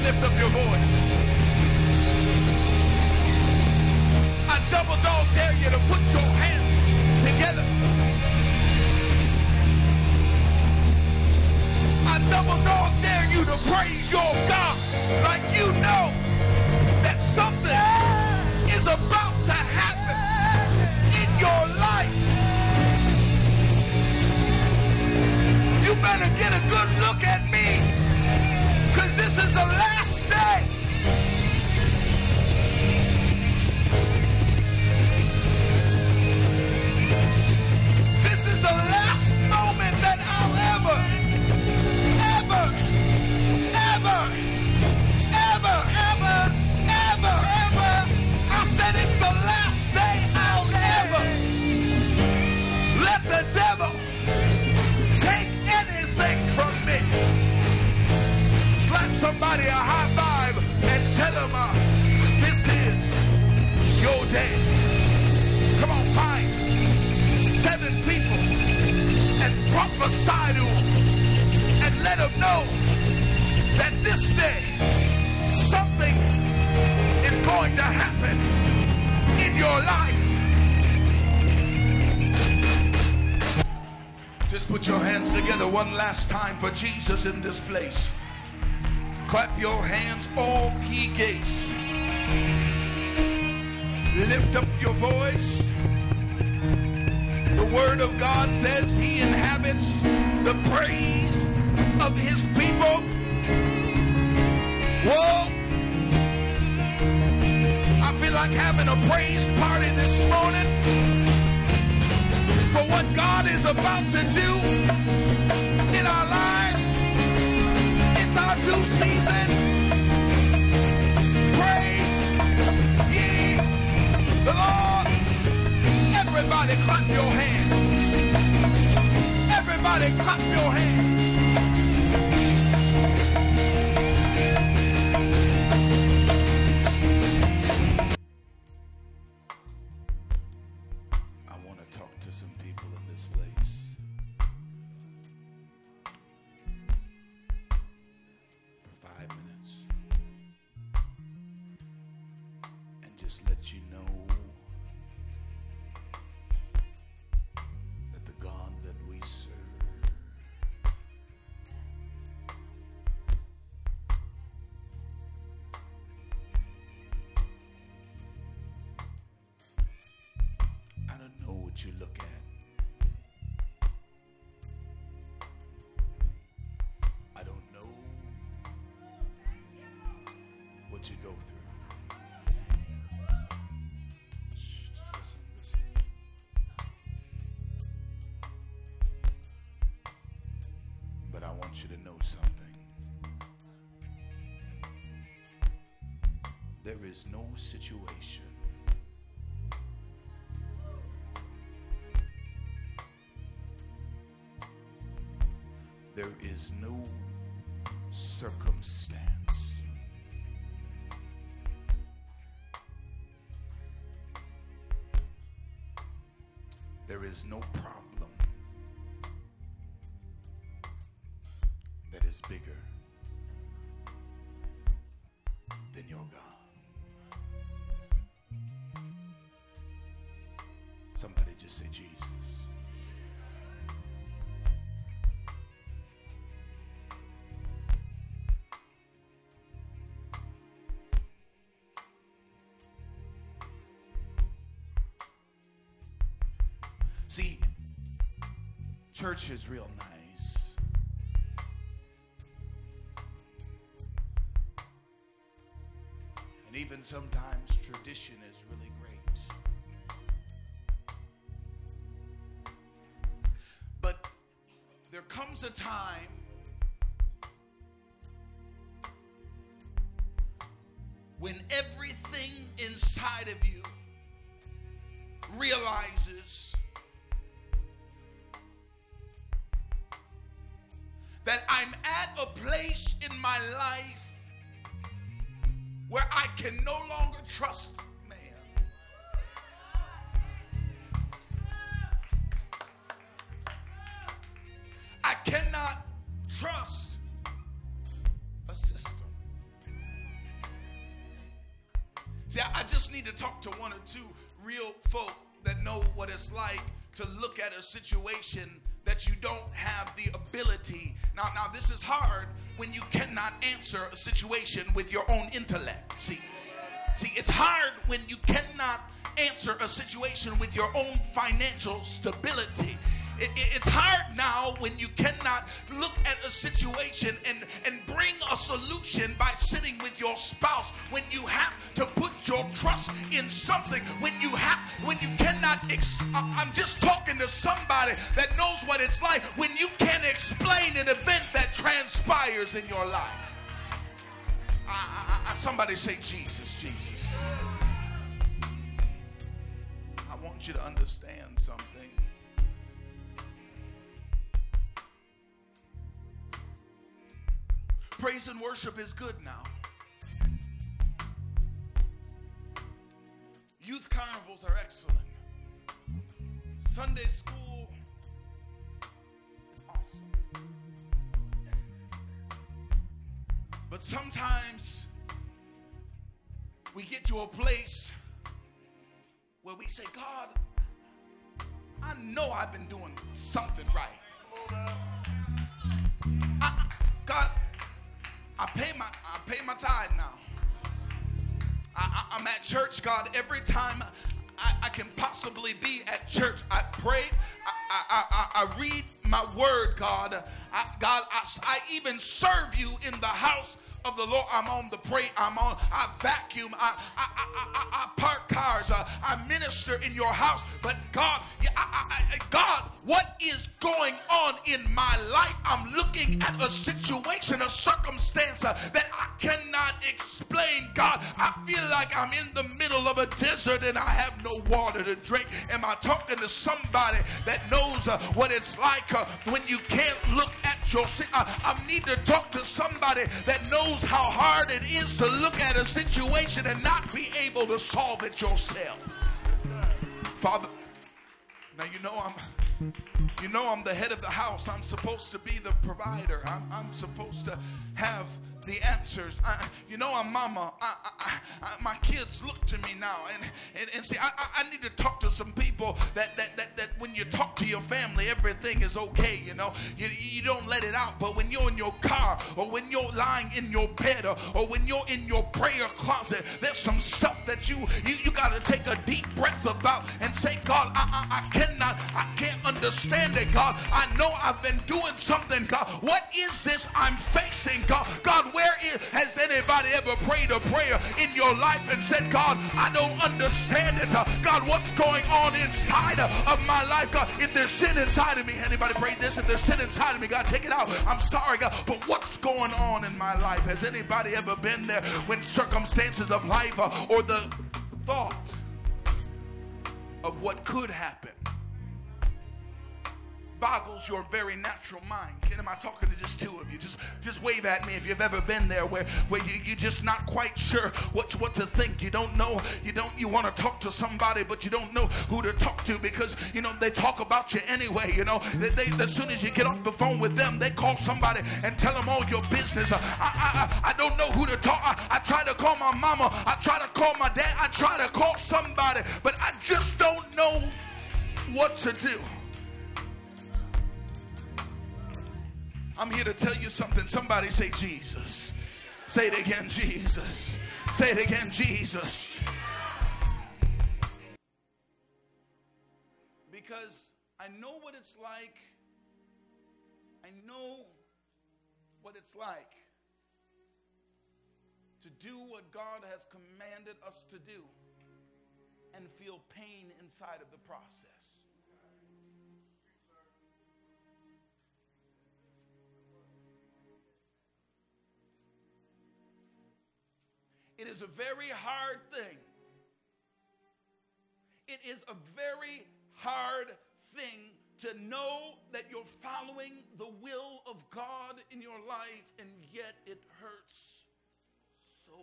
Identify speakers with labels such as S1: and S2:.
S1: lift up your voice. I double dog dare you to put your hands together. I double dog dare you to praise your God like you know that something is about to happen in your life. You better get a good look at me, because this is the last day. This is the last moment that I'll ever I said it's the last day I'll ever let the devil take anything from me. Slap somebody a high five and tell them this is your day. Come on, find 7 people and prophesy to them and let them know that this day something is going to happen in your life. Just put your hands together one last time for Jesus in this place. Clap your hands, all ye gates. Lift up your voice. The word of God says he inhabits the praise of his people. Whoa! I feel like having a praise party this morning for what God is about to do in our lives. It's our due season. Praise ye the Lord. Everybody clap your hands. Everybody clap your hands. You look at. I don't know what you go through. Shh, just listen. But I want you to know something. There is no situation there is no circumstance there is no problem that is bigger than your God. Somebody just say Jesus. See, church is real nice. And even sometimes tradition is really great. But there comes a time when everything inside of you realizes that I'm at a place in my life where I can no longer trust man. I cannot trust a system. See, I just need to talk to one or two real folk that know what it's like to look at a situation that you don't have the ability. Now this is hard when you cannot answer a situation with your own intellect. See, it's hard when you cannot answer a situation with your own financial stability. It's hard now when you cannot look at a situation and bring a solution by sitting with your spouse, when you have to put your trust in something, when you cannot, I'm just talking to somebody that knows what it's like when you can't explain an event that transpires in your life. Somebody say Jesus, Jesus. I want you to understand something. Praise and worship is good now. Youth carnivals are excellent. Sunday school is awesome. But sometimes we get to a place where we say, God, I know I've been doing something right. God, I pay my tithe now. I'm at church, God, every time I can possibly be at church. I pray. I read my word, God. I even serve you in the house of the Lord. I vacuum. I park cars. I minister in your house. But God, God, what is going on in my life? I'm looking at a situation, a circumstance that I cannot explain. God, I feel like I'm in the middle of a desert and I have no water to drink. Am I talking to somebody that knows what it's like when you can't look at your sin? I need to talk to somebody that knows how hard it is to look at a situation and not be able to solve it yourself. Father, now you know I'm the head of the house. I'm supposed to be the provider. I'm supposed to have the answers. I'm mama. My kids look to me now, and see, I need to talk to some people that when you talk to your family, everything is okay. You don't let it out. But when you're in your car, or when you're lying in your bed, or when you're in your prayer closet, there's some stuff that you got to take a deep breath about and say, God, I can't understand it, God. I know I've been doing something, God. What is this I'm facing, God? God, has anybody ever prayed a prayer in your life and said, God, I don't understand it. God, what's going on inside of my life? God, if there's sin inside of me, anybody prayed this? If there's sin inside of me, God, take it out. I'm sorry, God, but what's going on in my life? Has anybody ever been there when circumstances of life or the thought of what could happen boggles your very natural mind? Am I talking to just two of you? Just wave at me if you've ever been there where you're just not quite sure what to think. You don't know. You want to talk to somebody, but you don't know who to talk to because they talk about you anyway. They as soon as you get off the phone with them, they call somebody and tell them all your business. I don't know who to talk. I try to call my mama. I try to call my dad. I try to call somebody, but I just don't know what to do. I'm here to tell you something. Somebody say Jesus. Say it again, Jesus. Say it again, Jesus. Because I know what it's like. I know what it's like to do what God has commanded us to do and feel pain inside of the process. It is a very hard thing. It is a very hard thing to know that you're following the will of God in your life, and yet it hurts so